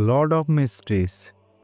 Lord of mysteries.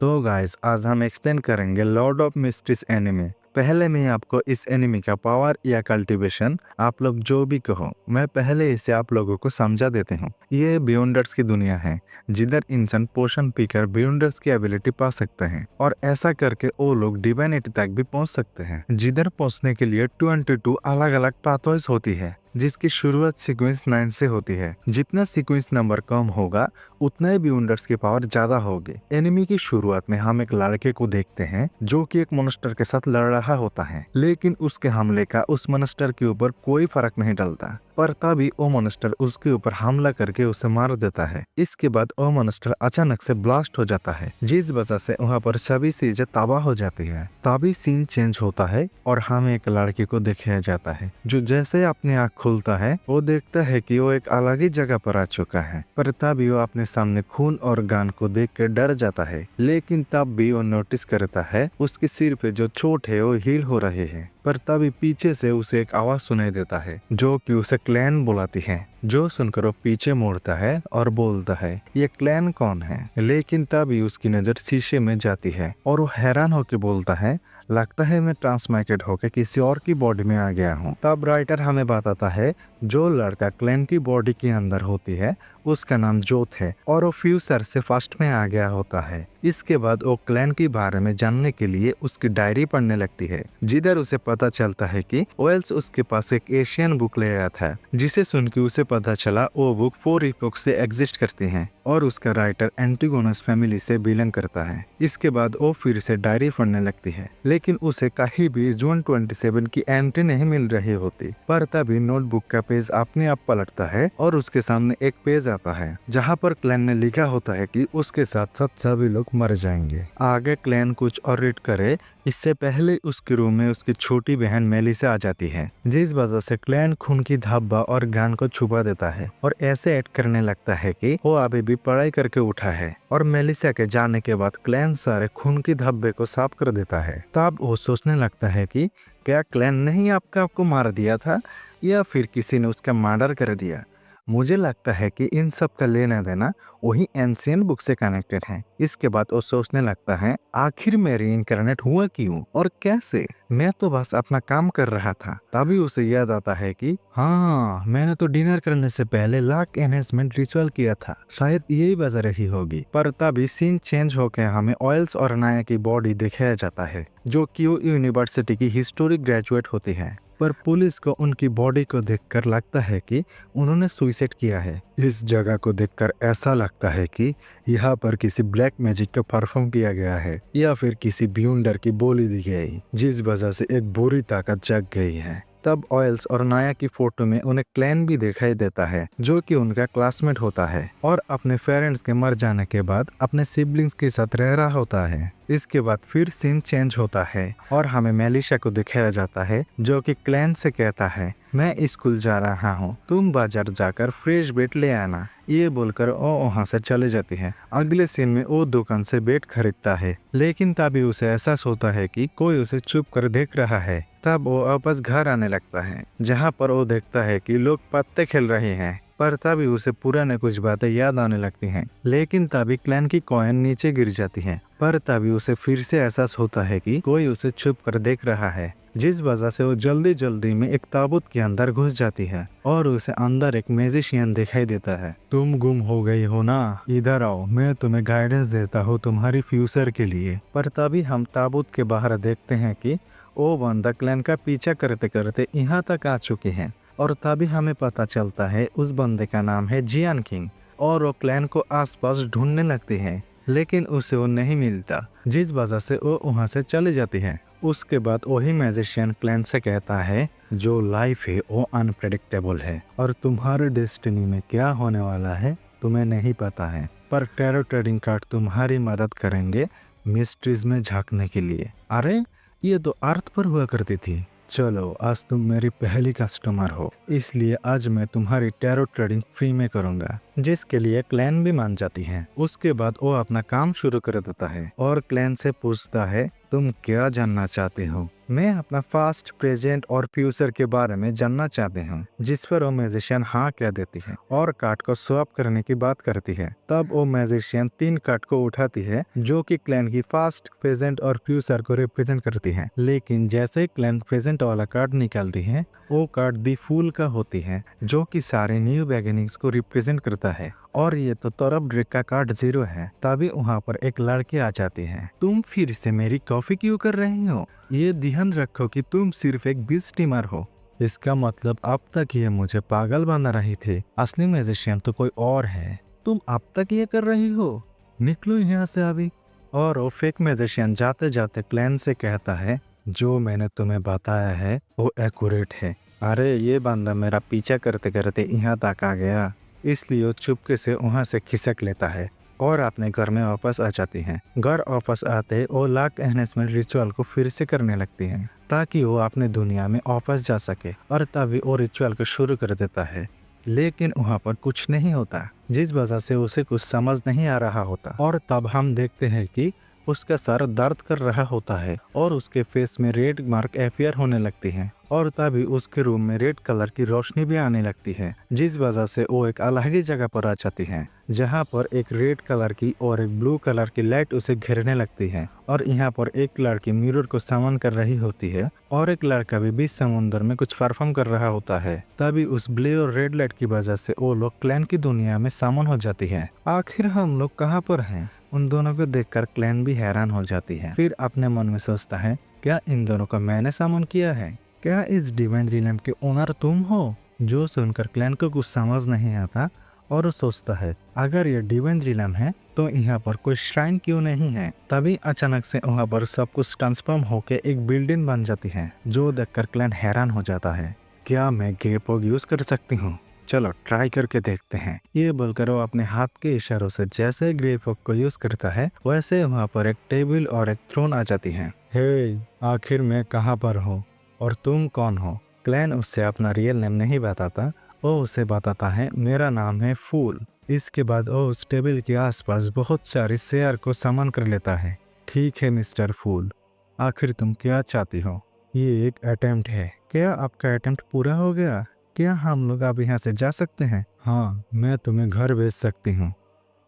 तो guys आज हम एक्सप्लेन करेंगे लॉर्ड ऑफ मिस्ट्रीज एनिमे। पहले मैं आपको इस एनिमे का पावर या कल्टीवेशन, आप लोग जो भी कहो, मैं पहले इसे आप लोगों को समझा देते हूँ। ये बियॉन्डर्स की दुनिया है जिधर इंसान पोशन पीकर बियॉन्डर्स की एबिलिटी पा सकते हैं और ऐसा करके वो लोग डिवाइनिटी तक भी पहुंच सकते हैं। जिधर पहुंचने के लिए 22 अलग अलग पाथवेज होती है जिसकी शुरुआत सीक्वेंस 9 से होती है। जितना सीक्वेंस नंबर कम होगा उतना ही बियॉन्डर्स की पावर ज्यादा होगी। एनिमी की शुरुआत में हम एक लड़के को देखते हैं जो कि एक मॉन्स्टर के साथ लड़ रहा होता है, लेकिन उसके हमले का उस मॉन्स्टर के ऊपर कोई फर्क नहीं डलता। पर तभी वो मॉन्स्टर उसके ऊपर हमला करके उसे मार देता है। इसके बाद वो मॉन्स्टर अचानक से ब्लास्ट हो जाता है जिस वजह से वहाँ पर सभी चीजें तबाह हो जाती है। तभी सीन चेंज होता है और हमें एक लड़के को दिखाया जाता है जो जैसे अपनी आँख खुलता है वो देखता है कि वो एक अलग ही जगह पर आ चुका है। पर तभी वो अपने सामने खून और गन को देख कर डर जाता है, लेकिन तब भी वो नोटिस करता है उसके सिर पे जो चोट है वो हील हो रहे हैं। पर तभी पीछे से उसे एक आवाज सुनाई देता है जो कि उसे क्लैन बुलाती है। जो सुनकर वो पीछे मुड़ता है और बोलता है ये क्लैन कौन है, लेकिन तभी उसकी नजर शीशे में जाती है और वो हैरान होकर बोलता है लगता है मैं ट्रांसमाइटेड होकर किसी और की बॉडी में आ गया हूँ। तब राइटर हमें बताता है जो लड़का क्लैन की बॉडी के अंदर होती है उसका नाम जोत है और वो फ्यूचर से फर्स्ट में आ गया होता है। इसके बाद वो क्लैन के बारे में जानने के लिए उसकी डायरी पढ़ने लगती है जिधर उसे पता चलता है कि वेल्स उसके पास एक एशियन बुक ले आया था, जिसे सुन के उसे पता चला वो बुक 4 इपोक से एग्जिस्ट करती है और उसका राइटर एंटीगोनस फैमिली से बिलोंग करता है। इसके बाद वो फिर से डायरी पढ़ने लगती है, लेकिन उसे कहीं भी जून 27 की एंट्री नहीं मिल रही होती। पर तभी नोटबुक का पेज अपने आप पलटता है और उसके सामने एक पेज आता है जहाँ पर क्लैन ने लिखा होता है कि उसके साथ साथ सभी लोग मर जाएंगे। आगे क्लैन कुछ और रीड करे इससे पहले उसके रूम में उसकी छोटी बहन मेलिसा आ जाती है, जिस वजह से क्लैन खून की धब्बा और गन को छुपा देता है और ऐसे एक्ट करने लगता है कि वो अभी भी पढ़ाई करके उठा है। और मेलिसा के जाने के बाद क्लैन सारे खून की धब्बे को साफ कर देता है। तब वो सोचने लगता है कि क्या क्लैन ने ही आपको मार दिया था या फिर किसी ने उसका मर्डर कर दिया। मुझे लगता है कि इन सब का लेना देना वही एंशिएंट बुक से कनेक्टेड है। इसके बाद वो सोचने लगता है आखिर मैं रीइंकार्नेट हुआ क्यों और कैसे, मैं तो बस अपना काम कर रहा था। तभी उसे याद आता है कि हाँ, मैंने तो डिनर करने से पहले लक एनहेंसमेंट रिचुअल किया था, शायद यही वजह रही होगी। पर तभी सीन चेंज होकर हमें ऑयल्स और नाया की बॉडी दिखाया जाता है जो क्यू यूनिवर्सिटी की हिस्टोरिक ग्रेजुएट होती है। पर पुलिस को उनकी बॉडी को देखकर लगता है कि उन्होंने सुसाइड किया है। इस जगह को देखकर ऐसा लगता है कि यहाँ पर किसी ब्लैक मैजिक का परफॉर्म किया गया है या फिर किसी बियॉन्डर की बोली दी गई, जिस वजह से एक बुरी ताकत जग गई है। तब ऑयल्स और नाया की फोटो में उन्हें क्लैन भी दिखाई देता है जो कि उनका क्लासमेट होता है और अपने पेरेंट्स के मर जाने के बाद अपने सिबलिंग्स के साथ रह रहा होता है। इसके बाद फिर सीन चेंज होता है और हमें मेलिसा को दिखाया जाता है जो कि क्लैन से कहता है मैं स्कूल जा रहा हूँ, तुम बाजार जाकर फ्रेश बेट ले आना। ये बोलकर वो वहाँ से चले जाती है। अगले सीन में वो दुकान से बेट खरीदता है, लेकिन तभी उसे एहसास होता है कि कोई उसे छुप कर देख रहा है। तब वो वापस घर आने लगता है जहाँ पर वो देखता है कि लोग पत्ते खेल रहे हैं। पर तभी उसे पुराने कुछ बातें याद आने लगती हैं, लेकिन तभी क्लैन की कॉइन नीचे गिर जाती है। पर तभी उसे फिर से एहसास होता है कि कोई उसे छुप कर देख रहा है, जिस वजह से वो जल्दी जल्दी में एक ताबूत के अंदर घुस जाती है और उसे अंदर एक मैजिशियन दिखाई देता है। तुम गुम हो गई हो ना, इधर आओ, मैं तुम्हें गाइडेंस देता हूँ तुम्हारी फ्यूचर के लिए। पर तभी हम ताबूत के बाहर देखते हैं कि वो बंदा क्लैन का पीछा करते करते यहाँ तक आ चुके हैं और तभी हमें पता चलता है उस बंदे का नाम है जियान किंग और वो क्लैन को आसपास ढूंढने लगते हैं, लेकिन उसे वो नहीं मिलता, जिस वजह से वो वहाँ से चले जाती है। उसके बाद वही मैजिशियन क्लैन से कहता है जो लाइफ है वो अनप्रेडिक्टेबल है और तुम्हारे डेस्टिनी में क्या होने वाला है तुम्हें नहीं पता है, पर टैरो ट्रेडिंग कार्ड तुम्हारी मदद करेंगे मिस्ट्रीज में झांकने के लिए। अरे ये तो अर्थ पर हुआ करती थी। चलो आज तुम मेरी पहली कस्टमर हो, इसलिए आज मैं तुम्हारी टैरो ट्रेडिंग फ्री में करूंगा। जिसके लिए क्लैन भी मान जाती है। उसके बाद वो अपना काम शुरू कर देता है और क्लैन से पूछता है, तुम क्या जानना चाहते हो? मैं अपना फास्ट, प्रेजेंट और फ्यूचर के बारे में जानना चाहते हूँ। जिस पर वो मैजिशियन हाँ कह देती है और कार्ड को स्वैप करने की बात करती है। तब वो मैजिशियन 3 कार्ड को उठाती है जो कि क्लैन की फास्ट, प्रेजेंट और फ्यूचर को रिप्रेजेंट करती है। लेकिन जैसे ही क्लैन प्रेजेंट वाला कार्ड निकालती है, वो कार्ड दी फूल का होती है जो कि सारे न्यू बिगिनिंग्स को रिप्रेजेंट करता है। और ये तो तरफ ड्रेक का कार्ड 0 है। तभी वहाँ पर एक लड़की आ जाती है। तुम फिर से मेरी कॉफी क्यों कर रही हो? ये ध्यान रखो कि तुम सिर्फ एक बीच स्टीमर हो। इसका मतलब अब तक ये मुझे पागल बना रही थी। असली मैजिशियन तो कोई और है। तुम अब तक ये कर रही हो? निकलो यहाँ से अभी। और वो फेक मैजिशियन जाते जाते क्लैन से कहता है, जो मैंने तुम्हें बताया है वो एक्यूरेट है। अरे ये बंदा मेरा पीछा करते करते यहाँ तक आ गया, इसलिए वो चुपके से वहाँ से खिसक लेता है और अपने घर में वापस आ जाती हैं। घर वापस आते वो लक एनहेंसमेंट रिचुअल को फिर से करने लगती हैं ताकि वो अपने दुनिया में वापस जा सके। और तभी वो रिचुअल को शुरू कर देता है, लेकिन वहाँ पर कुछ नहीं होता, जिस वजह से उसे कुछ समझ नहीं आ रहा होता। और तब हम देखते हैं कि उसका सर दर्द कर रहा होता है और उसके फेस में रेड मार्क एफियर होने लगती हैं। और तभी उसके रूम में रेड कलर की रोशनी भी आने लगती है, जिस वजह से वो एक अलग ही जगह पर आ जाती है जहाँ पर एक रेड कलर की और एक ब्लू कलर की लाइट उसे घेरने लगती है। और यहाँ पर एक लड़की मिरर को समन कर रही होती है और एक लड़का भी बीच समुद्र में कुछ परफॉर्म कर रहा होता है। तभी उस ब्लू और रेड लाइट की वजह से वो लोग क्लैन की दुनिया में समन हो जाती है। आखिर हम लोग कहाँ पर हैं? उन दोनों को देखकर क्लैन भी हैरान हो जाती है। फिर अपने मन में सोचता है, क्या इन दोनों को मैंने समन किया है? क्या इस डिवाइन रिलम के ओनर तुम हो? जो सुनकर क्लैन को कुछ समझ नहीं आता और वो सोचता है, अगर ये डिवाइन रिलम है तो यहाँ पर कोई श्राइन क्यों नहीं है? तभी अचानक से वहाँ पर सब कुछ ट्रांसफॉर्म होकर एक बिल्डिंग बन जाती है, जो देखकर क्लैन हैरान हो जाता है। क्या मैं ग्रेपॉग यूज कर सकती हूँ? चलो ट्राई करके देखते हैं। ये बोलकर वो अपने हाथ के इशारों से जैसे ग्रेपॉग को यूज करता है, वैसे वहाँ पर एक टेबल और एक थ्रोन आ जाती है। हे, आखिर मैं कहाँ पर हूँ और तुम कौन हो? क्लैन उससे अपना रियल नेम नहीं बताता। वो उसे बताता है, मेरा नाम है फूल। इसके बाद वो उस टेबल के आसपास बहुत सारे शेयर को समन कर लेता है। ठीक है मिस्टर फूल, आखिर तुम क्या चाहती हो? ये एक अटेम्प्ट है। क्या आपका अटेम्प्ट पूरा हो गया? क्या हम लोग अब यहाँ से जा सकते हैं? हाँ, मैं तुम्हें घर भेज सकती हूँ।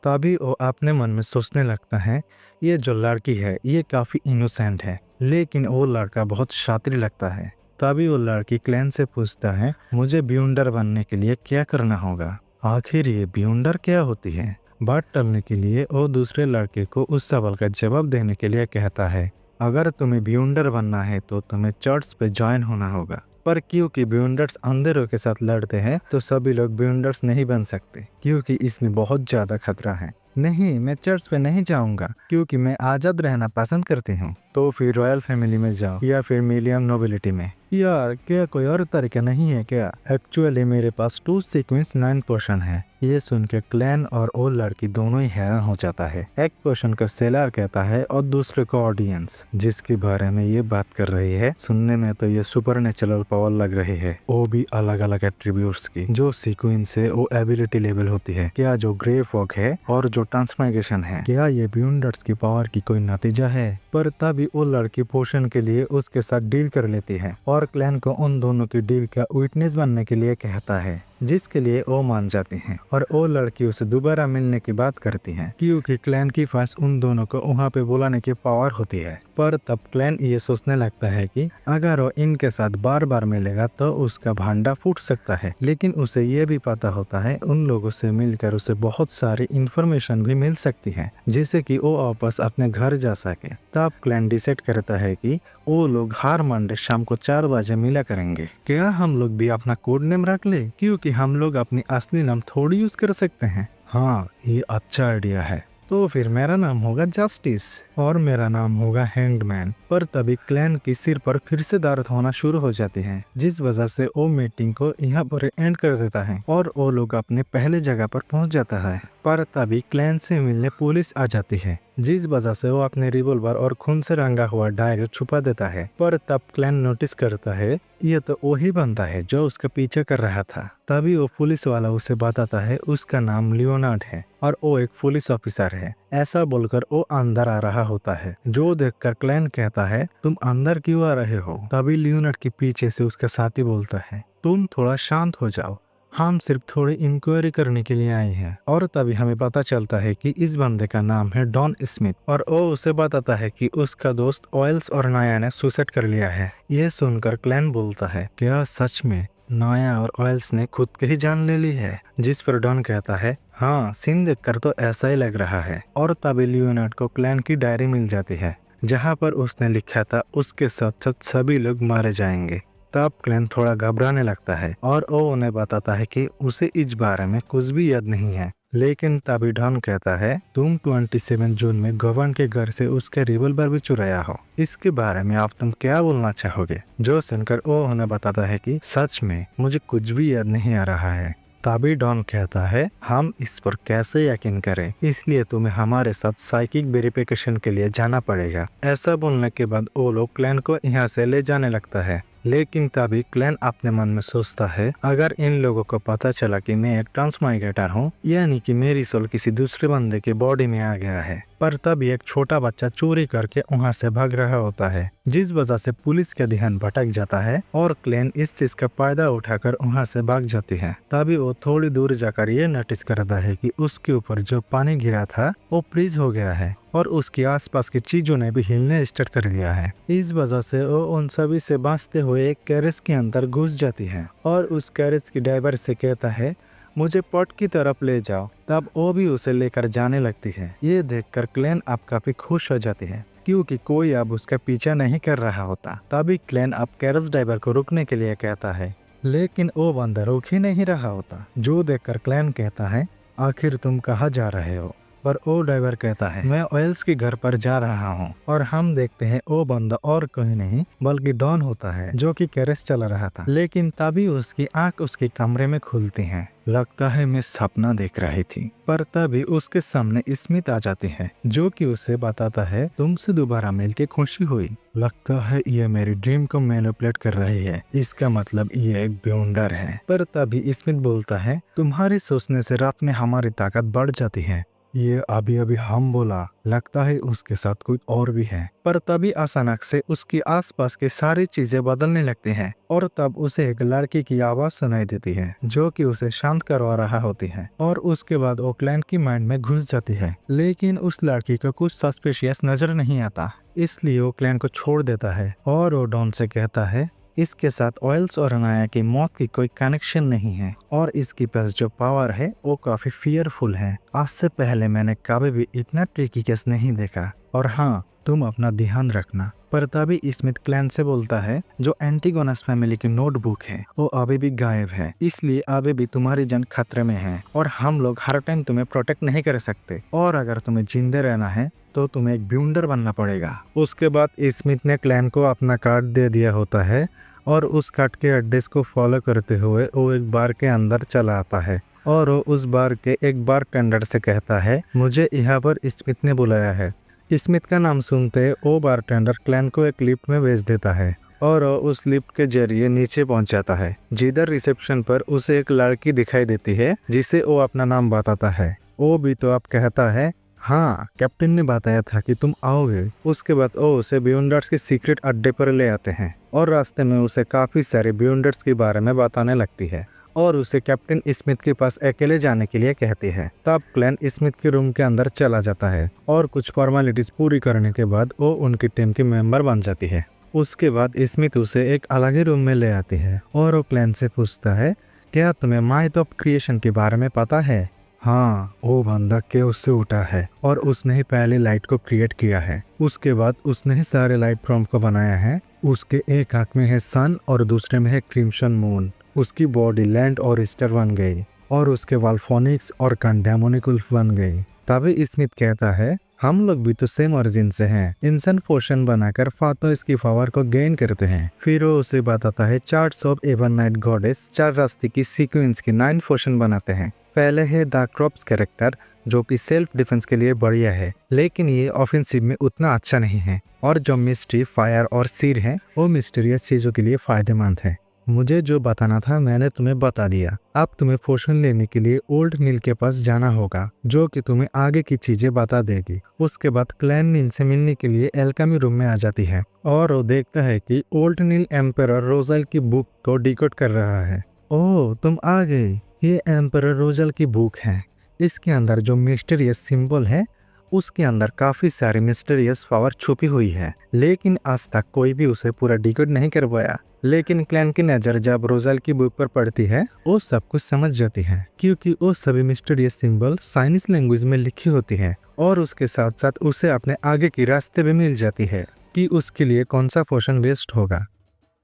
तभी वो अपने मन में सोचने लगता है, ये जो लड़की है ये काफ़ी इनोसेंट है, लेकिन वो लड़का बहुत शातिर लगता है। तभी वो लड़की क्लैन से पूछता है, मुझे बियॉन्डर बनने के लिए क्या करना होगा? आखिर ये बियॉन्डर क्या होती है? बात टलने के लिए वो दूसरे लड़के को उस सवाल का जवाब देने के लिए कहता है, अगर तुम्हें बियॉन्डर बनना है तो तुम्हें चर्च पे ज्वाइन होना होगा। पर क्योंकि बियॉन्डर्स अंधेरों के साथ लड़ते हैं तो सभी लोग बियॉन्डर्स नहीं बन सकते, क्योंकि इसमें बहुत ज्यादा खतरा है। नहीं, मैं चर्च पे नहीं जाऊंगा क्योंकि मैं आजाद रहना पसंद करती हूँ। तो फिर रॉयल फैमिली में जाओ या फिर मिलियम नोबिलिटी में। यार, क्या कोई और तरीका नहीं है क्या? एक्चुअली मेरे पास 2 सीक्वेंस 9 पोर्शन है। ये सुन के क्लैन और वो लड़की दोनों ही हैरान हो जाता है। एक पोर्शन को सेलर कहता है और दूसरे को ऑडियंस। जिसके बारे में ये बात कर रही है, सुनने में तो ये सुपरनेचुरल पावर लग रही है, वो भी अलग अलग एट्रीब्यूट्स की। जो सीक्वेंस है वो एबिलिटी लेवल होती है। क्या जो ग्रे फॉग है और जो ट्रांसमाइग्रेशन है, क्या ये बियॉन्डर्स की पावर की कोई नतीजा है? पर तभी वो लड़की पोर्शन के लिए उसके साथ डील कर लेती है और क्लैन को उन दोनों की डील का विटनेस बनने के लिए कहता है, जिसके लिए वो मान जाती हैं और वो लड़की उसे दोबारा मिलने की बात करती है, क्योंकि क्लैन के पास उन दोनों को वहाँ पे बुलाने की पावर होती है। पर तब क्लैन ये सोचने लगता है कि अगर वो इनके साथ बार बार मिलेगा तो उसका भांडा फूट सकता है। लेकिन उसे ये भी पता होता है उन लोगों से मिलकर उसे बहुत सारी इंफॉर्मेशन भी मिल सकती है, जिससे कि वो वापस अपने घर जा सके। तब क्लैन डिसाइड करता है कि वो लोग हर मंडे शाम को 4 बजे मिला करेंगे। क्या हम लोग भी अपना कोड नेम रख ले, क्योंकि हम लोग अपनी असली नाम थोड़ी यूज कर सकते हैं। हाँ, ये अच्छा आइडिया है। तो फिर मेरा नाम होगा जस्टिस और मेरा नाम होगा हैंगमैन। पर तभी क्लैन की सिर पर फिर से दर्द होना शुरू हो जाती है, जिस वजह से वो मीटिंग को यहाँ पर एंड कर देता है और वो लोग अपने पहले जगह पर पहुँच जाता है। पर तभी क्लैन से मिलने पुलिस आ जाती है, जिस वजह से वो अपने रिवॉल्वर और खून से रंगा हुआ डायरी छुपा देता है। पर तब क्लैन नोटिस करता है ये तो वही बंदा है जो उसका पीछे कर रहा था। तभी वो पुलिस वाला उसे बताता है उसका नाम लियोनार्ड है और वो एक पुलिस ऑफिसर है। ऐसा बोलकर वो अंदर आ रहा होता है, जो देखकर क्लैन कहता है तुम अंदर क्यों आ रहे हो। तभी लियोनार्ड के पीछे से उसका साथी बोलता है तुम थोड़ा शांत हो जाओ, हम सिर्फ थोड़ी इंक्वायरी करने के लिए आए हैं। और तभी हमें पता चलता है कि इस बंदे का नाम है डॉन स्मिथ और वो उसे बताता है कि उसका दोस्त ऑयल्स और नाया ने सुसाइड कर लिया है। यह सुनकर क्लैन बोलता है क्या सच में नाया और ऑयल्स ने खुद की ही जान ले ली है। जिस पर डॉन कहता है हाँ, सीन देखकर तो ऐसा ही लग रहा है। और तभी लियोनार्ड को क्लैन की डायरी मिल जाती है जहाँ पर उसने लिखा था उसके साथ साथ सभी लोग मारे जाएंगे। तब क्लैन थोड़ा घबराने लगता है और वो उन्हें बताता है कि उसे इस बारे में कुछ भी याद नहीं है। लेकिन तभी डॉन कहता है तुम 27 जून में गवर्न के घर से उसके रिवॉल्वर भी चुराया हो, इसके बारे में आप तुम क्या बोलना चाहोगे। जो सुनकर वो उन्हें बताता है कि सच में मुझे कुछ भी याद नहीं आ रहा है। तभी डॉन कहता है हम इस पर कैसे यकीन करें, इसलिए तुम्हें हमारे साथ साइकिक वेरिफिकेशन के लिए जाना पड़ेगा। ऐसा बोलने के बाद वो लोग क्लैन को यहाँ से ले जाने लगता है। लेकिन तभी क्लैन अपने मन में सोचता है अगर इन लोगों को पता चला कि मैं एक ट्रांसमाइग्रेटर हूँ, यानी कि मेरी सोल किसी दूसरे बंदे के बॉडी में आ गया है। पर तभी एक छोटा बच्चा चोरी करके वहाँ से भाग रहा होता है, जिस वजह से पुलिस का ध्यान भटक जाता है और क्लैन इस चीज का फायदा उठाकर वहाँ से भाग जाती है। तभी वो थोड़ी दूर जाकर ये नोटिस करता है कि उसके ऊपर जो पानी गिरा था वो फ्रीज हो गया है और उसके आसपास की चीजों ने भी हिलने स्टार्ट कर दिया है। इस वजह से वो उन सभी से बचते हुए एक कैरेज के अंदर घुस जाती है और उस कैरेज की ड्राइवर से कहता है मुझे पोर्ट की तरफ ले जाओ। तब वो भी उसे लेकर जाने लगती है। ये देखकर क्लैन अब काफी खुश हो जाती है क्योंकि कोई अब उसका पीछा नहीं कर रहा होता। तभी क्लैन अब कैरेज ड्राइवर को रुकने के लिए कहता है, लेकिन वो बंदा रुक ही नहीं रहा होता। जो देखकर क्लैन कहता है आखिर तुम कहाँ जा रहे हो। पर ओ ड्राइवर कहता है मैं ऑयल्स के घर पर जा रहा हूँ। और हम देखते हैं ओ बंदा और कोई नहीं बल्कि डॉन होता है जो कि कैरेज चला रहा था। लेकिन तभी उसकी आंख उसके कमरे में खुलती है। लगता है मैं सपना देख रही थी। पर तभी उसके सामने स्मिथ आ जाती है जो कि उसे बताता है तुमसे दोबारा मिलके खुशी हुई। लगता है ये मेरी ड्रीम को मैनिपुलेट कर रही है, इसका मतलब ये एक ब्यूंडर है। पर तभी स्मिथ बोलता है तुम्हारे सोचने से रात में हमारी ताकत बढ़ जाती है। ये अभी अभी हम बोला, लगता है उसके साथ कुछ और भी है। पर तभी अचानक से उसकी आसपास की सारी चीजें बदलने लगती हैं और तब उसे एक लड़की की आवाज सुनाई देती है जो कि उसे शांत करवा रहा होती है। और उसके बाद वो क्लैन की माइंड में घुस जाती है। लेकिन उस लड़की को कुछ सस्पिशियस नजर नहीं आता, इसलिए वो क्लैन को छोड़ देता है और वो डॉन से कहता है इसके साथ ऑयल्स और नाया की मौत की कोई कनेक्शन नहीं है और इसके पास जो पावर है वो काफी फियरफुल है। आज से पहले मैंने कभी भी इतना ट्रिकी केस नहीं देखा। और हाँ, तुम अपना ध्यान रखना। पर तभी स्मिथ क्लैन से बोलता है जो एंटीगोनस फैमिली की नोटबुक है वो अभी भी गायब है, इसलिए अभी भी तुम्हारी जान खतरे में है और हम लोग हर टाइम तुम्हें प्रोटेक्ट नहीं कर सकते। और अगर तुम्हें जिंदे रहना है तो तुम्हें एक ब्यूंडर बनना पड़ेगा। उसके बाद स्मिथ ने क्लैन को अपना कार्ड दे दिया होता है और उस कार्ड के एड्रेस को फॉलो करते हुए वो एक बार के अंदर चला आता है और वो उस बार के एक बार टेंडर से कहता है मुझे यहाँ पर स्मिथ ने बुलाया है। स्मिथ का नाम सुनते वो बारटेंडर क्लैन को एक लिफ्ट में भेज देता है और उस लिफ्ट के जरिए नीचे पहुंच जाता है, जिधर रिसेप्शन पर उसे एक लड़की दिखाई देती है जिसे वो अपना नाम बताता है। वो भी तो अब कहता है हाँ, कैप्टन ने बताया था कि तुम आओगे। उसके बाद वो उसे बियॉन्डर्स के सीक्रेट अड्डे पर ले आते हैं और रास्ते में उसे काफी सारे बियॉन्डर्स के बारे में बताने लगती है और उसे कैप्टन स्मिथ के पास अकेले जाने के लिए कहती है। तब क्लैन स्मिथ के रूम के अंदर चला जाता है और कुछ फॉर्मेलिटीज पूरी करने के बाद वो उनकी टीम की मेंबर बन जाती है। उसके बाद स्मिथ उसे एक अलग ही रूम में ले आती है और वो क्लैन से पूछता है क्या तुम्हें माइथ ऑफ क्रिएशन के बारे में पता है। हाँ, वो बंदा के उससे उठा है और उसने ही पहले लाइट को क्रिएट किया है। उसके बाद उसने ही सारे लाइट फॉर्म को बनाया है। उसके एक आंख में है सन और दूसरे में है क्रिम्सन मून। उसकी बॉडी लैंड और ईस्टर बन गई और उसके वाल फोनिक्स और कंडेमोनिकुल बन गई। तभी स्मिथ कहता है हम लोग भी तो सेम ओरिजिन से हैं। इंसान पोशन बनाकर फातो इसकी पावर को गेन करते हैं। फिर वो उसे बताता है चार्ट्स ऑफ एवन नाइट गॉडेस 4 रास्ते की सीक्वेंस की 9 पोशन बनाते हैं। पहले है द क्रॉप्स कैरेक्टर जो कि सेल्फ डिफेंस के लिए बढ़िया है, लेकिन ये ऑफेंसिव में उतना अच्छा नहीं है। और जो मिस्ट्री, फायर और सीर है वो मिस्टीरियस चीजों के लिए फायदेमंद है। मुझे जो बताना था मैंने तुम्हें बता दिया। अब तुम्हें पोशन लेने के लिए ओल्ड नील के पास जाना होगा, जो कि तुम्हें आगे की चीजें बता देगी। उसके बाद क्लैन नील से मिलने के लिए एल्केमी रूम में आ जाती है और वो देखता है कि ओल्ड नील एम्परर रोजल की बुक को डिकोड कर रहा है। ओह, तुम आ गए। ये एम्परर रोजल की बुक है। इसके अंदर जो मिस्टीरियस सिंबल है उसके अंदर काफी सारी मिस्टीरियस पावर छुपी हुई है, लेकिन आज तक कोई भी उसे पूरा डिकोड नहीं कर पाया। लेकिन क्लैन की नजर जब रोजल की बुक पर पड़ती है वो सब कुछ समझ जाती है, क्योंकि वो सभी मिस्टीरियस सिंबल चाइनीज लैंग्वेज में लिखी होती है। और उसके साथ साथ उसे अपने आगे की रास्ते भी मिल जाती है कि उसके लिए कौन सा पोशन बेस्ट होगा।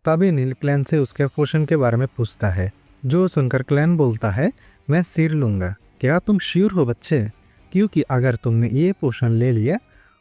तभी नील क्लैन से उसके पोशन के बारे में पूछता है, जो सुनकर क्लैन बोलता है, मैं सिर लूंगा। क्या तुम श्योर हो बच्चे? क्योंकि अगर तुमने ये पोशन ले लिया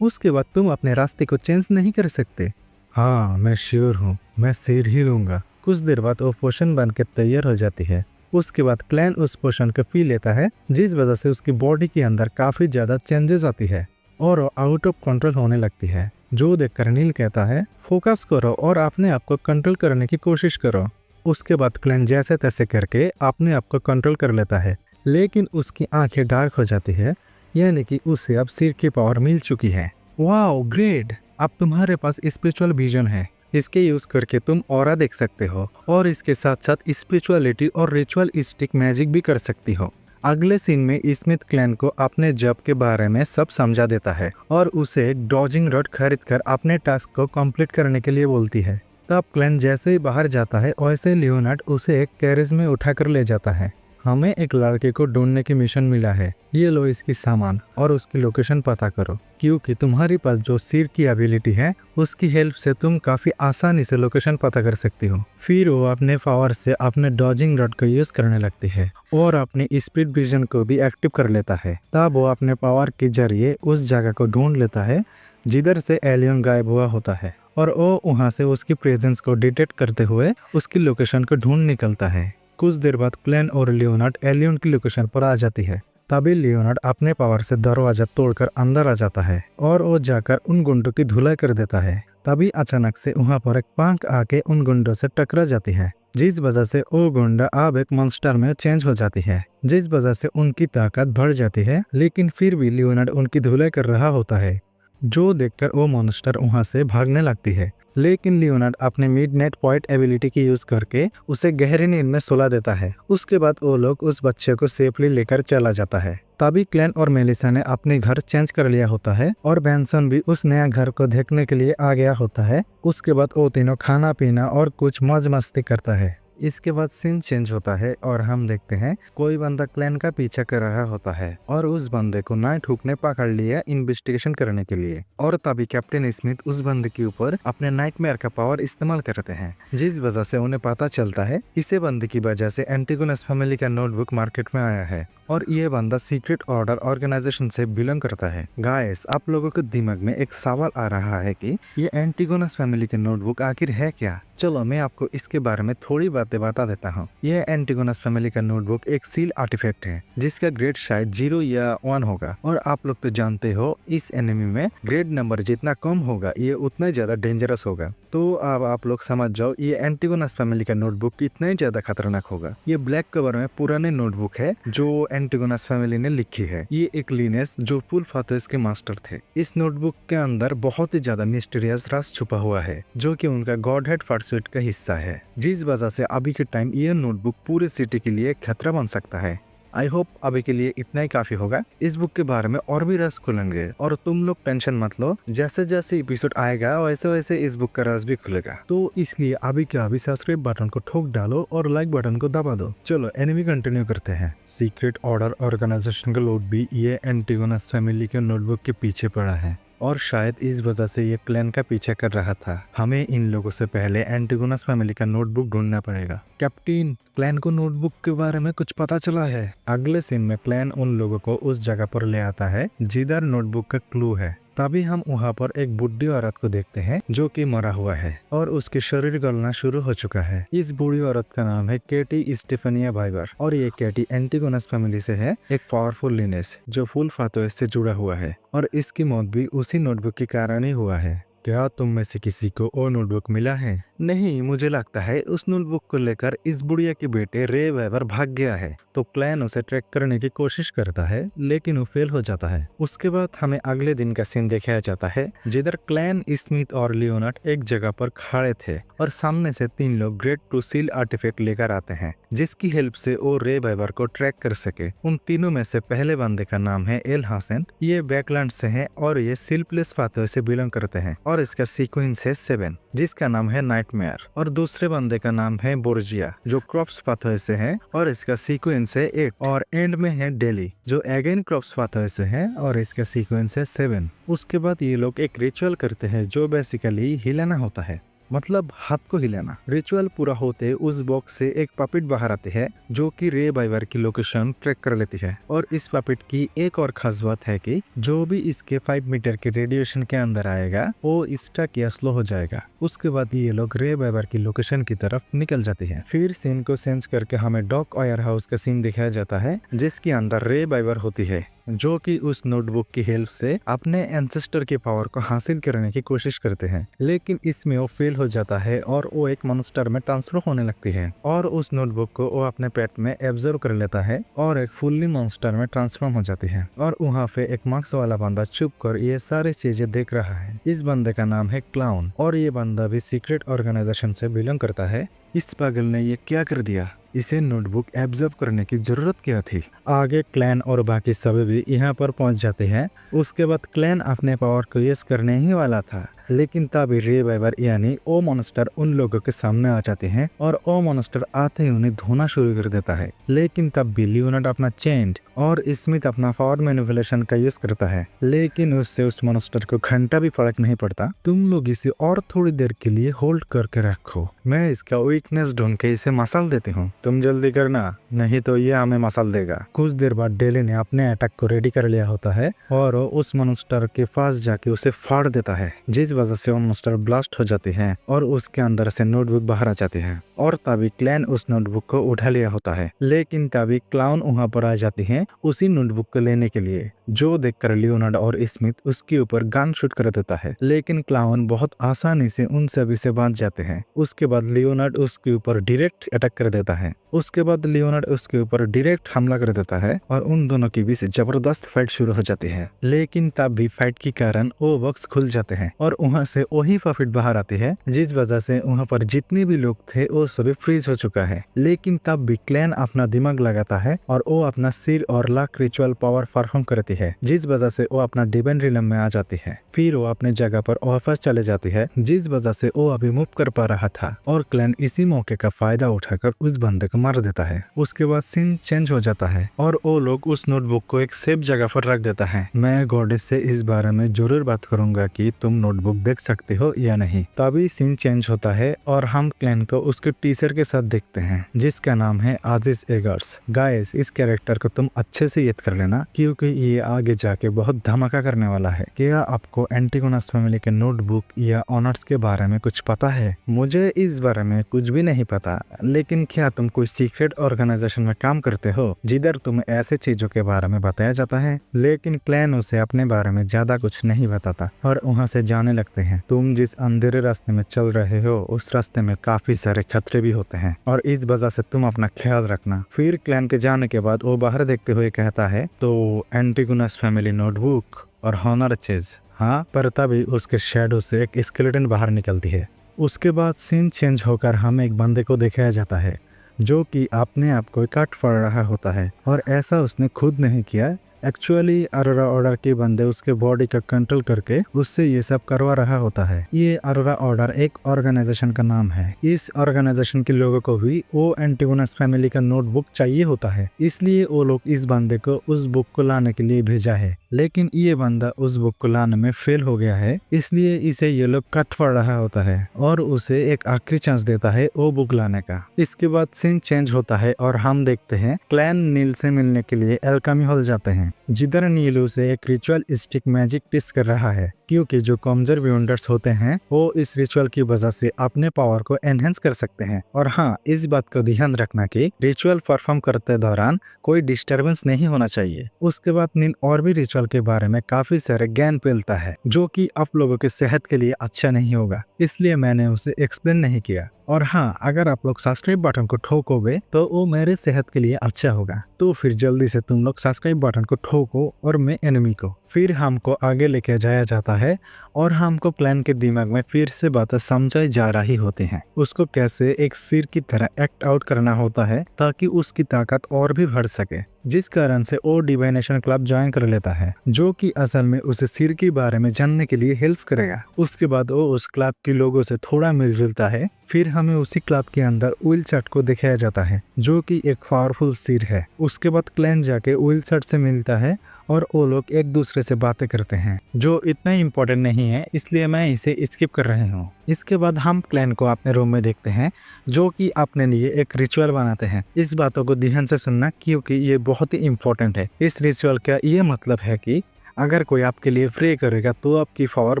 उसके बाद तुम अपने रास्ते को चेंज नहीं कर सकते। हाँ, मैं श्योर हूँ, मैं सिर ही लूंगा। कुछ देर बाद वो पोशन बनकर तैयार हो जाती है। उसके बाद क्लैन उस पोशन को पी लेता है, जिस वजह से उसकी बॉडी के अंदर काफी ज्यादा चेंजेस आती है और वो आउट ऑफ कंट्रोल होने लगती है। जो देखकर नील कहता है, फोकस करो और अपने आप को कंट्रोल करने की कोशिश करो। उसके बाद क्लैन जैसे तैसे करके अपने आप को कंट्रोल कर लेता है, लेकिन उसकी आंखें डार्क हो जाती है, यानी कि उसे अब सिर की पावर मिल चुकी है। वाओ ग्रेट, अब तुम्हारे पास स्पिरिचुअल विजन है। इसके यूज करके तुम ऑरा देख सकते हो और इसके साथ साथ स्पिरिचुअलिटी और रिचुअलिस्टिक मैजिक भी कर सकती हो। अगले सीन में स्मिथ क्लैन को अपने जॉब के बारे में सब समझा देता है और उसे एक डॉजिंग रॉड खरीद कर अपने टास्क को कंप्लीट करने के लिए बोलती है। तब क्लैन जैसे ही बाहर जाता है वैसे लियोनार्ड उसे एक कैरेज में उठाकर ले जाता है। हमें एक लड़के को ढूंढने की मिशन मिला है, ये लो इसकी सामान और उसकी लोकेशन पता करो, क्योंकि तुम्हारे पास जो सिर की एबिलिटी है उसकी हेल्प से तुम काफी आसानी से लोकेशन पता कर सकती हो। फिर वो अपने पावर से अपने डॉजिंग रॉड को यूज करने लगती है और अपने स्पीड विजन को भी एक्टिव कर लेता है। तब वो अपने पावर के जरिए उस जगह को ढूंढ लेता है जिधर से एलियन गायब हुआ होता है और वो वहाँ से उसकी प्रेजेंस को डिटेक्ट करते हुए उसकी लोकेशन को ढूंढ निकलता है। कुछ देर बाद क्लैन और लियोनार्ड एलियन की लोकेशन पर आ जाती है। तभी लियोनार्ड अपने पावर से दरवाजा तोड़कर अंदर आ जाता है और वो जाकर उन गुंडों की धुलाई कर देता है। तभी अचानक से वहाँ पर एक पंख आके उन गुंडों से टकरा जाती है, जिस वजह से वो गुंडा अब एक मॉन्स्टर में चेंज हो जाती है, जिस वजह से उनकी ताकत बढ़ जाती है। लेकिन फिर भी लियोनार्ड उनकी धुलाई कर रहा होता है, जो देखकर वो मॉन्स्टर वहाँ से भागने लगती है। लेकिन लियोनार्ड अपने मिडनाइट पॉइंट एबिलिटी की यूज करके उसे गहरी नींद में सुला देता है। उसके बाद वो लोग उस बच्चे को सेफली लेकर चला जाता है। तभी क्लैन और मेलिसा ने अपने घर चेंज कर लिया होता है और बेंसन भी उस नया घर को देखने के लिए आ गया होता है। उसके बाद वो तीनों खाना पीना और कुछ मौज मस्ती करता है। इसके बाद सीन चेंज होता है और हम देखते हैं कोई बंदा क्लैन का पीछा कर रहा होता है और उस बंदे को नाइट हुक ने पकड़ लिया इन्वेस्टिगेशन करने के लिए। और तभी कैप्टन स्मिथ उस बंदे के ऊपर अपने नाइटमेयर का पावर इस्तेमाल करते हैं, जिस वजह से उन्हें पता चलता है इसे बंदे की वजह से एंटीगोनस फैमिली का नोटबुक मार्केट में आया है और ये बंदा सीक्रेट ऑर्डर ऑर्गेनाइजेशन से बिलोंग करता है। गाइस, आप लोगों के दिमाग में एक सवाल आ रहा है कि ये एंटीगोनस फैमिली के नोटबुक आखिर है क्या? चलो मैं आपको इसके बारे में थोड़ी बातें बता देता हूँ। ये एंटीगोनस फैमिली का नोटबुक एक सील आर्टिफैक्ट है जिसका ग्रेड शायद 0 या 1 होगा और आप लोग तो जानते हो इस एनिमी में ग्रेड नंबर जितना कम होगा ये उतना ज्यादा डेंजरस होगा। तो अब आप लोग समझ जाओ ये एंटीगोनस फैमिली का नोटबुक कितना ज्यादा खतरनाक होगा। ये ब्लैक कवर में पुराने नोटबुक है जो एंटीगोनस फैमिली ने लिखी है। ये एक लिनेस जो पुल फाथर्स के मास्टर थे। इस नोटबुक के अंदर बहुत ही ज्यादा मिस्टीरियस राज छुपा हुआ है जो कि उनका गॉड हेड फर्स्ट का हिस्सा है, जिस वजह से अभी के टाइम ये नोटबुक पूरे सिटी के लिए खतरा बन सकता है। आई होप अभी के लिए इतना ही काफी होगा। इस बुक के बारे में और भी रस खुलेंगे और तुम लोग टेंशन मत लो, जैसे जैसे एपिसोड आएगा वैसे वैसे इस बुक का रस भी खुलेगा। तो इसलिए अभी के अभी सब्सक्राइब बटन को ठोक डालो और लाइक बटन को दबा दो। चलो एनिमी कंटिन्यू करते हैं। सीक्रेट ऑर्डर ऑर्गेनाइजेशन का लोड भी ये एंटीगोनस फैमिली के नोटबुक के पीछे पड़ा है और शायद इस वजह से ये क्लैन का पीछा कर रहा था। हमें इन लोगों से पहले एंटीगोनस फैमिली का नोटबुक ढूंढना पड़ेगा। कैप्टन, क्लैन को नोटबुक के बारे में कुछ पता चला है। अगले सीन में क्लैन उन लोगों को उस जगह पर ले आता है जिधर नोटबुक का क्लू है। तभी हम वहाँ पर एक बुढ़ी औरत को देखते हैं जो कि मरा हुआ है और उसके शरीर गलना शुरू हो चुका है। इस बूढ़ी औरत का नाम है केटी स्टेफेनिया वाइबर और ये केटी एंटिगोनस फैमिली से है, एक पावरफुल लिनेज जो फुल फातोस से जुड़ा हुआ है और इसकी मौत भी उसी नोटबुक के कारण ही हुआ है। क्या तुम में से किसी को वो नोटबुक मिला है? नहीं, मुझे लगता है उस नोटबुक को लेकर इस बुढ़िया के बेटे रे वेबर भाग गया है। तो क्लैन उसे ट्रैक करने की कोशिश करता है लेकिन वो फेल हो जाता है। उसके बाद हमें अगले दिन का सीन दिखाया जाता है जिधर क्लैन, स्मिथ और लियोनार्ड एक जगह पर खड़े थे और सामने से 3 लोग ग्रेट टू सील आर्टिफैक्ट लेकर आते हैं जिसकी हेल्प से वो रे वेबर को ट्रैक कर सके। उन तीनों में से पहले बंदे का नाम है एल हासन। ये बैकलैंड से है और ये सिल्पलेस पाथवे से बिलोंग करते हैं और इसका सीक्वेंस है 7 जिसका नाम है नाइटमेयर। और दूसरे बंदे का नाम है बोर्जिया जो क्रॉप्स पाथवे से है और इसका सीक्वेंस है 8। और एंड में है डेली जो अगेन क्रॉप्स पाथवे से है और इसका सीक्वेंस है 7। उसके बाद ये लोग एक रिचुअल करते हैं जो बेसिकली हिलाना होता है, मतलब हाथ को हिलाना। रिचुअल पूरा होते उस बॉक्स से एक पपेट बाहर आती है जो कि रे वाइबर की लोकेशन ट्रैक कर लेती है। और इस पपेट की एक और खास बात है कि जो भी इसके 5 मीटर के रेडिएशन के अंदर आएगा वो स्टक या स्लो हो जाएगा। उसके बाद ये लोग रे वाइबर की लोकेशन की तरफ निकल जाते हैं। फिर सीन को सेंस करके हमें डॉक वेयर हाउस का सीन दिखाया जाता है जिसके अंदर रे वाइबर होती है जो कि उस नोटबुक की हेल्प से अपने एंसेस्टर की पावर को हासिल करने की कोशिश करते हैं, लेकिन इसमें वो फेल हो जाता है और वो एक मॉन्स्टर में ट्रांसफर होने लगती है और उस नोटबुक को वो अपने पेट में एब्जॉर्ब कर लेता है और एक फुल्ली मॉन्स्टर में ट्रांसफॉर्म हो जाती है। और वहाँ पे एक मार्क्स वाला बंदा चुप कर ये सारी चीजें देख रहा है। इस बंदे का नाम है क्लाउन और ये बंदा भी सीक्रेट ऑर्गेनाइजेशन से बिलोंग करता है। इस पागल ने ये क्या कर दिया? इसे नोटबुक एब्जॉर्ब करने की जरूरत क्या थी? आगे क्लैन और बाकी सभी भी यहाँ पर पहुंच जाते हैं। उसके बाद क्लैन अपने पावर को यूज करने ही वाला था, लेकिन तभी रे वाइबर यानी ओ मॉन्स्टर उन लोगों के सामने आ जाते हैं और ओ मॉन्स्टर आते ही उन्हें धोना शुरू कर देता है। लेकिन तब भी लियोनार्ड अपना चेंट और स्मिथ अपना पावर मैनिपुलेशन का यूज करता है, लेकिन उससे उस मॉन्स्टर को घंटा भी फर्क नहीं पड़ता। तुम लोग इसे और थोड़ी देर के लिए होल्ड करके रखो, मैं इसका वीकनेस ढूंढ के इसे मसल देती हूँ। तुम जल्दी करना, नहीं तो ये हमें मसल देगा। कुछ देर बाद डेली ने अपने अटैक को रेडी कर लिया होता है और वो उस मॉन्स्टर के पास जाके उसे फाड़ देता है, जिस वजह से वो मॉन्स्टर ब्लास्ट हो जाती है और उसके अंदर से नोटबुक बाहर आ जाती है। और तभी क्लैन उस नोटबुक को उठा लिया होता है, लेकिन तभी क्लाउन वहां पर आ जाती है उसी नोटबुक को लेने के लिए, जो देखकर लियोनार्ड और स्मिथ उसके ऊपर गन शूट कर देता है। लेकिन क्लाउन बहुत आसानी से उन सभी से बच जाते हैं। उसके बाद लियोनार्ड उसके ऊपर डायरेक्ट अटैक कर देता है। उसके बाद लियोनार्ड उसके ऊपर डायरेक्ट हमला कर देता है और उन दोनों के बीच जबरदस्त फाइट शुरू हो जाती है। लेकिन तब भी फाइट के कारण वो बॉक्स खुल जाते हैं और वहां से वही पॉकेट बाहर आती है, जिस वजह से वहां पर जितने भी लोग थे वो सभी फ्रीज हो चुका है। लेकिन तब भी क्लैन अपना दिमाग लगाता है और वो अपना सिर और लाख रिचुअल पावर परफॉर्म करती है, जिस वजह से वो अपना डिवाइन रिलम में आ जाती है। फिर वो अपने जगह पर वापस चले जाती है, जिस वजह से वो अभी मूव कर पा रहा था और क्लैन इसी मौके का फायदा उठाकर उस बंदे को मार देता है। उसके बाद सीन चेंज हो जाता है और वो लोग उस नोटबुक को एक सेफ जगह पर रख देता है। मैं गॉडेस से इस बारे में जरूर बात करूंगा कि तुम नोटबुक देख सकते हो या नहीं। तभी सीन चेंज होता है और हम क्लैन को उसके टीचर के साथ देखते हैं जिसका नाम है आजिज एगर्स। गाइस, इस कैरेक्टर को तुम अच्छे से याद कर लेना क्योंकि ये आगे जाके बहुत धमाका करने वाला है। क्या आपको एंटिगोनस फैमिली के नोटबुक या ऑनर्स के बारे में कुछ पता है? मुझे इस बारे में कुछ भी नहीं पता, लेकिन क्या तुम कोई सीक्रेट ऑर्गेनाइजेशन में काम करते हो जिधर तुम्हें ऐसे चीजों के बारे में बताया जाता है? लेकिन क्लैन उसे अपने बारे में ज्यादा कुछ नहीं बताता और वहाँ से जाने लगते हैं। तुम जिस अंधेरे रास्ते में चल रहे हो उस रास्ते में काफी सारे खतरे भी होते हैं और इस वजह से तुम अपना ख्याल रखना। फिर क्लैन के जाने के बाद वो बाहर देखते हुए कहता है, तो एंटिगोनस फैमिली नोटबुक और हॉनर चेज। हाँ, पर तभी उसके शैडो से एक स्केलेटन बाहर निकलती है। उसके बाद सीन चेंज होकर हमें एक बंदे को दिखाया जाता है जो कि अपने आप को काट फाड़ रहा होता है और ऐसा उसने खुद नहीं किया। एक्चुअली अरोरा ऑर्डर के बंदे उसके बॉडी का कंट्रोल करके उससे ये सब करवा रहा होता है। ये अरोरा ऑर्डर एक ऑर्गेनाइजेशन का नाम है। इस ऑर्गेनाइजेशन के लोगों को भी वो एंटिगोनस फैमिली का नोटबुक चाहिए होता है, इसलिए वो लोग इस बंदे को उस बुक को लाने के लिए भेजा है। लेकिन ये बंदा उस बुक को लाने में फेल हो गया है, इसलिए इसे ये लोग कट फाड़ रहा होता है और उसे एक आखिरी चांस देता है वो बुक लाने का। इसके बाद सीन चेंज होता है और हम देखते हैं क्लैन नील से मिलने के लिए एल्केमी हॉल जाते हैं जिधर नीलू से एक रिचुअल स्टिक मैजिक टिस कर रहा है, क्योंकि जो कमजोर विंडर्स होते हैं वो इस रिचुअल की वजह से अपने पावर को एनहेंस कर सकते हैं। और हाँ, इस बात को ध्यान रखना कि रिचुअल परफॉर्म करते दौरान कोई डिस्टरबेंस नहीं होना चाहिए। उसके बाद नील और भी रिचुअल के बारे में काफी सारे ज्ञान फैलता है जो कि आप लोगों की सेहत के लिए अच्छा नहीं होगा, इसलिए मैंने उसे एक्सप्लेन नहीं किया। और हाँ, अगर आप लोग सब्सक्राइब बटन को ठोकोगे तो वो मेरे सेहत के लिए अच्छा होगा। तो फिर जल्दी से तुम लोग सब्सक्राइब बटन को ठोको और मैं एनिमी को। फिर हमको आगे लेके जाया जाता है और हमको क्लैन के दिमाग में फिर से बातें समझाई जा रही होती हैं। उसको कैसे एक सिर की तरह एक्ट आउट करना होता है ताकि उसकी ताकत और भी बढ़ सके, जिस कारण से वो डिवाइनेशन क्लब ज्वाइन कर लेता है, जो कि असल में उसे सिर के बारे में जानने के लिए हेल्प करेगा। उसके बाद वो उस क्लब के लोगों से थोड़ा मिलजुलता है। फिर हमें उसी क्लब के अंदर विलसट को दिखाया जाता है जो कि एक पावरफुल सिर है। उसके बाद क्लैन जाके विलसट से मिलता है और वो लोग एक दूसरे से बातें करते हैं, जो इतना इम्पोर्टेंट नहीं है, इसलिए मैं इसे स्किप कर रही हूँ। इसके बाद हम क्लैन को अपने रूम में देखते हैं जो कि अपने लिए एक रिचुअल बनाते हैं। इस बातों को ध्यान से सुनना क्योंकि ये बहुत ही इम्पोर्टेंट है। इस रिचुअल का ये मतलब है कि अगर कोई आपके लिए प्रे करेगा तो आपकी पावर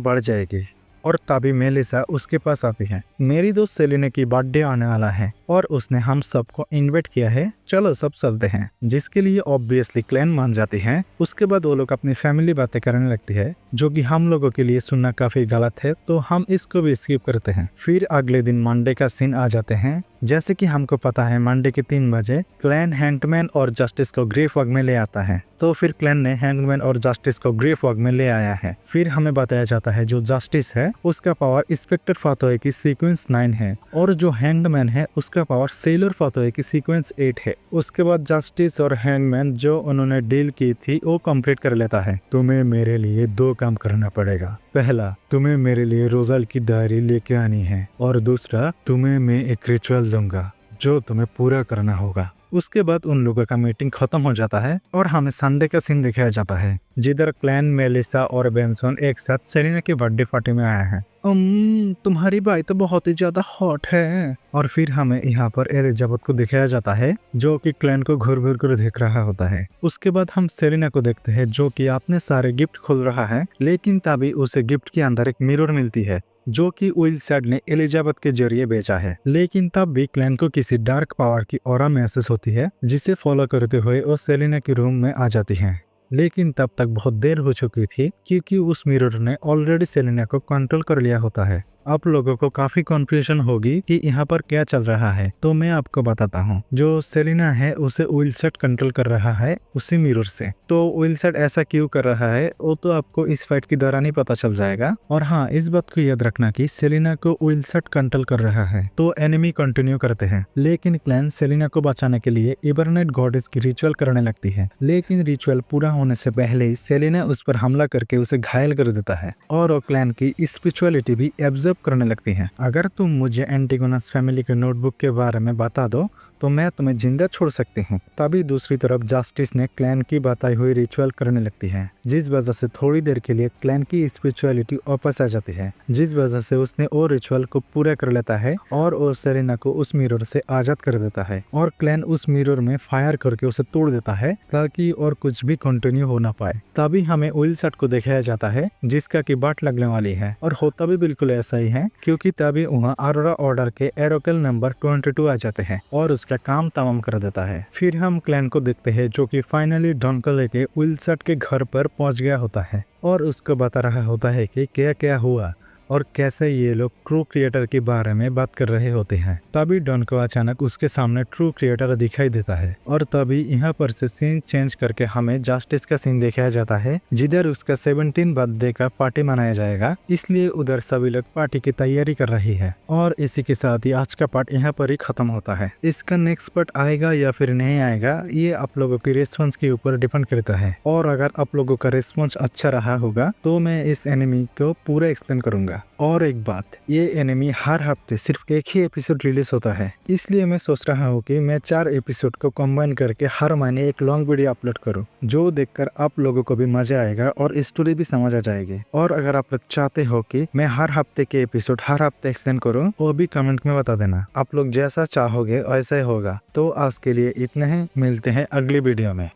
बढ़ जाएगी। और तभी मेलिसा उसके पास आती है। मेरी दोस्त सेलिना की बर्थडे आने वाला है और उसने हम सबको इनवाइट किया है, चलो सब चलते हैं, जिसके लिए ऑब्वियसली क्लैन मान जाती है। उसके बाद वो लोग अपनी फैमिली बातें करने लगती है जो कि हम लोगों के लिए सुनना काफी गलत है, तो हम इसको भी स्किप करते हैं। फिर अगले दिन मंडे का सीन आ जाते हैं। जैसे कि हमको पता है मंडे के 3 बजे क्लैन हैंगमैन और जस्टिस को ग्रेव वॉक में ले आता है, तो फिर क्लैन ने हैंगमैन और जस्टिस को ग्रेव वॉक में ले आया है। फिर हमें बताया जाता है जो जस्टिस है उसका पावर इंस्पेक्टर फातोए की सीक्वेंस 9 है और जो हैंगमैन है उसका पावर सेलर फातोए की सीक्वेंस 8 है। उसके बाद जस्टिस और हैंगमैन जो उन्होंने डील की थी वो कंप्लीट कर लेता है। तुम्हें मेरे लिए 2 काम करना पड़ेगा। पहला, तुम्हें मेरे लिए रोजल की डायरी लेके आनी है और दूसरा, तुम्हें मैं एक रिचुअल दूंगा जो तुम्हें पूरा करना होगा। उसके बाद उन लोगों का मीटिंग खत्म हो जाता है और हमें संडे का सीन दिखाया जाता है जिधर क्लैन, मेलिसा और बेंसन एक साथ सेलिना की बर्थडे पार्टी में आया है। तुम्हारी बाई तो बहुत ही ज्यादा हॉट है। और फिर हमें यहाँ पर एलिजाबेथ को दिखाया जाता है जो कि क्लैन को घूर घूर कर देख रहा होता है। उसके बाद हम सेलिना को देखते हैं जो कि अपने सारे गिफ्ट खोल रहा है, लेकिन तभी उसे गिफ्ट के अंदर एक मिरर मिलती है जो कि विलसट ने एलिजाबेथ के जरिए बेचा है। लेकिन तब भी क्लैन को किसी डार्क पावर की ऑरा महसूस होती है जिसे फॉलो करते हुए वो सेलिना के रूम में आ जाती है। लेकिन तब तक बहुत देर हो चुकी थी क्योंकि उस मिरर ने ऑलरेडी सेलिना को कंट्रोल कर लिया होता है। आप लोगों को काफी कंफ्यूजन होगी कि यहाँ पर क्या चल रहा है, तो मैं आपको बताता हूँ। जो सेलिना है उसे विलसट कंट्रोल कर रहा है उसी मिरर से। तो विलसट ऐसा क्यों कर रहा है वो तो आपको इस फाइट के दौरान ही पता चल जाएगा। और हाँ, इस बात को याद रखना कि सेलिना को विलसट कंट्रोल कर रहा है। तो एनिमी कंटिन्यू करते हैं, लेकिन क्लैन सेलिना को बचाने के लिए इबरनेट गॉडेस की रिचुअल करने लगती है। लेकिन रिचुअल पूरा होने से पहले ही सेलिना उस पर हमला करके उसे घायल कर देता है और वो क्लैन की स्पिरिचुअलिटी भी एब्जॉर्ब करने लगती हैं। अगर तुम मुझे एंटिगोनस फैमिली के नोटबुक के बारे में बता दो तो मैं तुम्हें जिंदा छोड़ सकती हूँ। तभी दूसरी तरफ जस्टिस ने क्लैन की बताई हुई रिचुअल करने लगती है, जिस वजह से थोड़ी देर के लिए क्लैन की स्पिरिचुअलिटी वापस आ जाती है, जिस वजह से उसने वो रिचुअल को पूरा कर लेता है और वो सेलिना को उस मिरर से आजाद कर देता है। और क्लैन उस मिरर में फायर करके उसे तोड़ देता है ताकि और कुछ भी कंटिन्यू हो ना पाए। तभी हमें विलसट को दिखाया जाता है जिसका की बाट लगने वाली है, और होता भी बिल्कुल ऐसा ही है क्योंकि तभी वहाँ अरोरा ऑर्डर के एरोकल नंबर 22 आ जाते हैं और उसका काम तमाम कर देता है। फिर हम क्लैन को देखते हैं जो कि फाइनली डॉन को लेके विलसट के घर पर पहुंच गया होता है और उसको बता रहा होता है कि क्या क्या हुआ और कैसे ये लोग ट्रू क्रिएटर के बारे में बात कर रहे होते हैं। तभी डॉन को अचानक उसके सामने ट्रू क्रिएटर दिखाई देता है और तभी यहाँ पर से सीन चेंज करके हमें जस्टिस का सीन दिखाया जाता है जिधर उसका 17 बर्थडे का पार्टी मनाया जाएगा, इसलिए उधर सभी लोग पार्टी की तैयारी कर रही है। और इसी के साथ ही आज का पार्ट यहाँ पर ही खत्म होता है। इसका नेक्स्ट पार्ट आएगा या फिर नहीं आएगा ये आप लोगों की रिस्पॉन्स के ऊपर डिपेंड करता है, और अगर आप लोगों का रिस्पॉन्स अच्छा रहा होगा तो मैं इस एनिमी को पूरा एक्सप्लेन करूंगा। और एक बात, ये एनिमी हर हफ्ते सिर्फ एक ही एपिसोड रिलीज होता है, इसलिए मैं सोच रहा हूँ कि मैं 4 एपिसोड को कंबाइन करके हर महीने एक लॉन्ग वीडियो अपलोड करूँ, जो देखकर आप लोगों को भी मजा आएगा और स्टोरी भी समझ आ जाएगी। और अगर आप लोग चाहते हो कि मैं हर हफ्ते के एपिसोड हर हफ्ते एक्सप्लेन करूँ, वो भी कमेंट में बता देना। आप लोग जैसा चाहोगे वैसा ही होगा। तो आज के लिए इतना ही, मिलते हैं अगली वीडियो में।